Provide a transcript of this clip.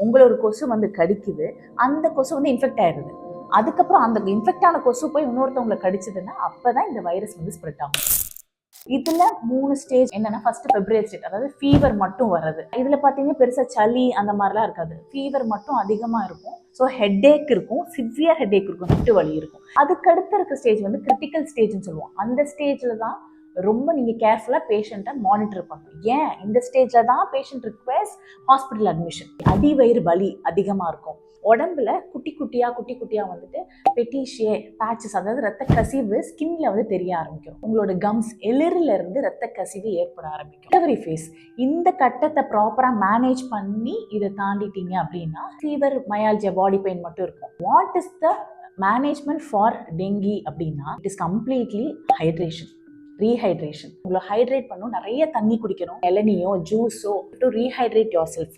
உங்களை ஒரு கொசு வந்து கடிக்குது, அந்த கொசு வந்து இன்ஃபெக்ட் ஆயிடுது. அதுக்கப்புறம் அந்த இன்ஃபெக்ட் ஆன கொசு போய் இன்னொருத்தவங்களை கடிச்சதுன்னா அப்பதான் இந்த வைரஸ் வந்து ஸ்ப்ரெட் ஆகும். இதுல 3 ஸ்டேஜ் என்னன்னா, ஃபர்ஸ்ட் ஃபெப்ரவரி ஸ்டேட், அதாவது ஃபீவர் மட்டும் வர்றது. இதுல பாத்தீங்கன்னா பெருசா சளி அந்த மாதிரிலாம் இருக்காது, ஃபீவர் மட்டும் அதிகமா இருக்கும். ஸோ ஹெட்ஏக் இருக்கும், சிவியர் ஹெட்ஏக் இருக்கும், முட்டு வலி இருக்கும். அதுக்கு அடுத்த இருக்க ஸ்டேஜ் வந்து கிரிட்டிக்கல் ஸ்டேஜ்னு சொல்லுவோம். அந்த ஸ்டேஜ்ல தான் ரொம்ப நீங்க கேர்ஃபுல்லா பேஷண்ட்டை மானிட்டர் பண்ணணும். ஏன் இந்த ஸ்டேஜ்ல தான் பேஷண்ட் ரிக்வெஸ்ட் ஹாஸ்பிட்டல் அட்மிஷன். அடிவயிறு வலி அதிகமா இருக்கும், உடம்புல குட்டி குட்டியா வந்துட்டு பெட்டிஷே பேச்சஸ், அதாவது ரத்த கசிவு ஸ்கின்ல வந்து தெரிய ஆரம்பிக்கும். உங்களோட கம்ஸ் எளிரில இருந்து ரத்த கசிவு ஏற்பட ஆரம்பிக்கும். ரிகவரி ஃபேஸ், இந்த கட்டத்தை ப்ராப்பரா மேனேஜ் பண்ணி இதை தாண்டிட்டீங்க அப்படின்னா ஃபீவர், மயால்ஜியா, பாடி பெயின் மட்டும் இருக்கும். What is the management for dengue அப்படின்னா, it is completely hydration, rehydration. உங்களை ஹைட்ரேட் பண்ணணும், நிறைய தண்ணி குடிக்கணும், இளநியோ ஜூஸோ டு ரீஹைட்ரேட் யோர் செல்ஃப்.